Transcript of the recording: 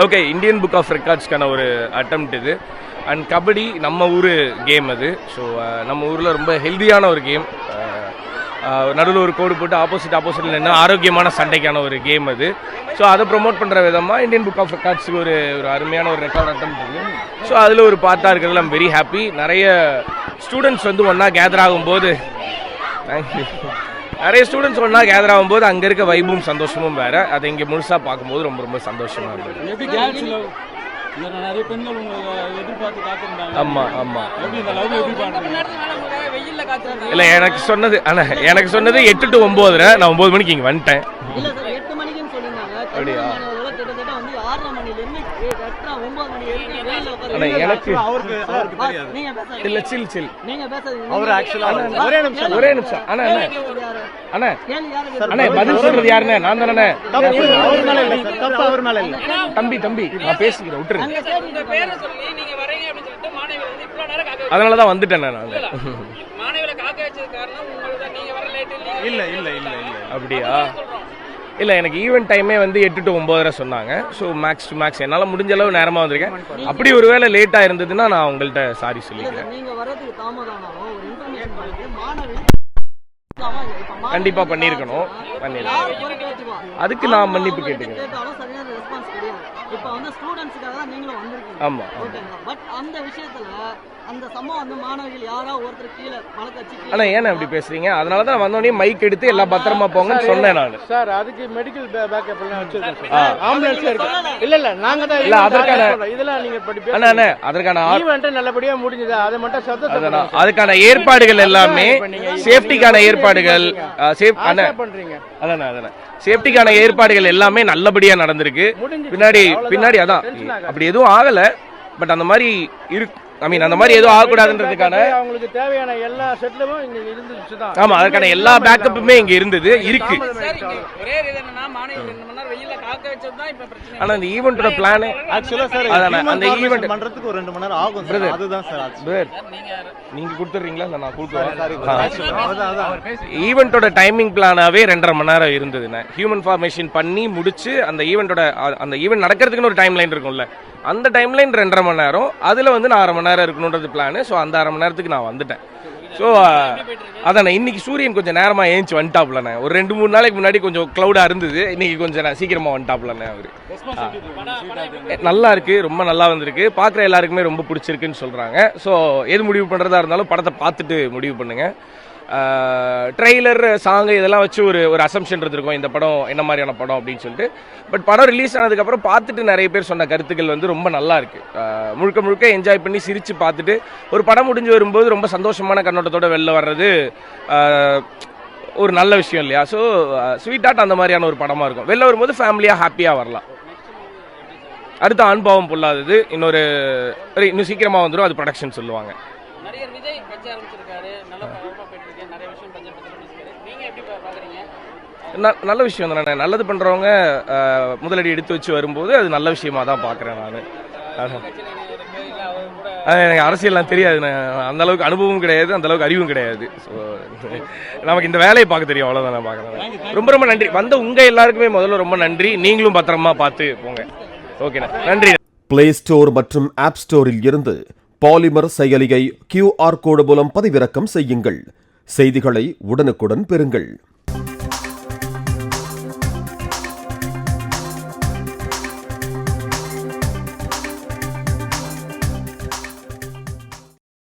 Okay, Indian book of ரெக்கார்ட்ஸ்க்கான ஒரு attempt இது. And kabaddi நம்ம ஊர் கேம் அது. ஸோ நம்ம ஊரில் ரொம்ப ஹெல்தியான ஒரு கேம். நடுவில் ஒரு கோடு போட்டு ஆப்போசிட்டில் நின்று ஆரோக்கியமான சண்டைக்கான ஒரு கேம் அது. ஸோ அதை ப்ரொமோட் பண்ணுற விதமாக இந்தியன் புக் ஆஃப் ரெக்கார்ட்ஸுக்கு ஒரு அருமையான ஒரு ரெக்கார்ட் அட்டெம்ப்ட் இருக்குது. ஸோ அதில் ஒரு பார்ட்டாக இருக்கிறதுல ஐம் வெரி ஹாப்பி. நிறைய ஸ்டூடெண்ட்ஸ் வந்து ஒன்றா கேதர் ஆகும்போது அங்கே இருக்க வைபும் சந்தோஷமும் வேறு. அதை இங்கே முழுசாக பார்க்கும்போது ரொம்ப ரொம்ப சந்தோஷமாக இருந்தது. இல்லை, எனக்கு சொன்னது 8 to 9. நான் 9 மணிக்கு இங்கே வந்துட்டேன். அப்படியா? எனக்கு இல்ல சில் ஒரே நிமிஷம் அண்ணா பதில் சொல்றது யாருண்ணே? நான் தானே. தம்பி நான் பேசிக்கிறேன், விட்டுருங்க. அதனாலதான் வந்துட்டேன் நான். அப்படியா? இல்லை, எனக்கு ஈவெண்ட் டைமே வந்து 8 to 9 சொன்னாங்க. ஸோ மேக்ஸ் டு மேக்ஸ் என்னால் முடிஞ்ச அளவு நேரமாக வந்திருக்கேன். அப்படி ஒரு வேளை லேட்டாக இருந்ததுன்னா நான் உங்கள்கிட்ட சாரி சொல்லிக்கிறேன். கண்டிப்பாக பண்ணியிருக்கணும். அதுக்கு நான் மன்னிப்பு கேட்டுக்கிறேன். ஆமா. ஆனா ஏன் அப்படி பேசுறீங்க? அதனால தான் வந்தோடனே மைக் எடுத்து எல்லாம் பத்திரமா போங்கன்னு சொன்னேன் நான். சார் அதுக்கு மெடிக்கல் பேக்கப் எல்லாம் வச்சிருக்கோம். ஆம்புலன்ஸ் இருக்கு. இல்ல நாங்க தான் இல்ல அதற்கான இதெல்லாம் நீங்க படி அண்ணா அதற்கான ஈவென்ட் நல்லபடியா முடிஞ்சது. அதை மட்டும் சத்தத்தை அதுக்கான ஏற்பாடுகள் எல்லாமே சேஃப்டிக்கான ஏற்பாடுகள் பண்றீங்க. அதானே சேஃப்டிக்கான ஏற்பாடுகள் எல்லாமே நல்லபடியா நடந்திருக்கு. பின்னாடி அதான் அப்படி எதுவும் ஆகல. பட் அந்த மாதிரி அந்த மாதிரி எதுவும் ஆகக்கூடாதுன்றதுக்கான அவங்களுக்கு தேவையான எல்லா செட்டிலும் இங்க இருந்துச்சு தான். ஆமா, அதற்கான எல்லா பேக்கப்புமே இங்க இருக்கு. ஆனா இந்த ஈவென்ட்டோட பிளான் ஆக்சுவலா சார் அந்த ஈவென்ட் பண்றதுக்கு ஒரு 2 மணி நேரம் ஆகும் சார். அதுதான் சார். பிரதர் நீங்க கொடுத்துறீங்களா? நான் கொடுத்துறேன். ஈவென்ட்டோட டைமிங் பிளானாவே 2.5 மணி நேரம் இருந்ததுண்ணே. ஹியூமன் ஃபார்மேஷன் பண்ணி முடிச்சு அந்த ஈவென்ட் நடக்கிறதுக்குன்னு ஒரு டைம் லைன் இருக்கும்ல, அந்த டைம் லைன் 2.5 மணி நேரம். அதில் வந்து நான் 1/2 மணி நேரம் இருக்கணுன்றது பிளானு. ஸோ அந்த 1/2 மணி நேரத்துக்கு நான் வந்துட்டேன். ஸோ அதான் இன்னைக்கு சூரியன் கொஞ்சம் நேரமாக ஏஞ்சி வந்துட்டாப்லண்ணே. ஒரு 2-3 நாளைக்கு முன்னாடி கொஞ்சம் க்ளவுடாக இருந்தது. இன்னைக்கு கொஞ்சம் சீக்கிரமாக வந்துட்டாப்லண்ணே. அவர் நல்லா இருக்கு, ரொம்ப நல்லா வந்திருக்கு. பார்க்குற எல்லாருக்குமே ரொம்ப பிடிச்சிருக்குன்னு சொல்கிறாங்க. ஸோ எது முடிவு பண்ணுறதா இருந்தாலும் படத்தை பார்த்துட்டு முடிவு பண்ணுங்க. ட்ரெய்லர் சாங்கு இதெல்லாம் வச்சு ஒரு அசம்ஷன் இருந்திருக்கும் இந்த படம் என்ன மாதிரியான படம் அப்படின்னு சொல்லிட்டு. பட் படம் ரிலீஸ் ஆனதுக்கப்புறம் பார்த்துட்டு நிறைய பேர் சொன்ன கருத்துக்கள் வந்து ரொம்ப நல்லா இருக்கு. முழுக்க என்ஜாய் பண்ணி சிரித்து பார்த்துட்டு ஒரு படம் முடிஞ்சு வரும்போது ரொம்ப சந்தோஷமான கண்ணோட்டத்தோட வெளில வர்றது ஒரு நல்ல விஷயம் இல்லையா? ஸோ ஸ்வீட் ஆர்ட் அந்த மாதிரியான ஒரு படமாக இருக்கும். வெளில வரும்போது ஃபேமிலியாக ஹாப்பியாக வரலாம். அடுத்த அனுபவம் பொல்லாதது இன்னும் சீக்கிரமாக வந்துடும். அது ப்ரொடக்ஷன் சொல்லுவாங்க. நல்ல விஷயம் தானே. நல்லது பண்ணுறவங்க முதலடி எடுத்து வச்சு வரும்போது அது நல்ல விஷயமா தான் பார்க்குறேன் நான். எனக்கு அரசியல்லாம் தெரியாது. அந்த அளவுக்கு அனுபவம் கிடையாது, அந்த அளவுக்கு அறிவும் கிடையாது. ஸோ நமக்கு இந்த வேலையை பார்க்க தெரியும், அவ்வளோதான் நான் பார்க்குறேன். ரொம்ப நன்றி. வந்த உங்கள் எல்லாருக்குமே முதல்ல ரொம்ப நன்றி. நீங்களும் பத்திரமா பார்த்து போங்க. ஓகேண்ணா, நன்றி. பிளே ஸ்டோர் மற்றும் ஆப் ஸ்டோரில் இருந்து பாலிமர் செயலியை QR கோடு மூலம் பதிவிறக்கம் செய்யுங்கள். செய்திகளை உடனுக்குடன் பெறுங்கள்.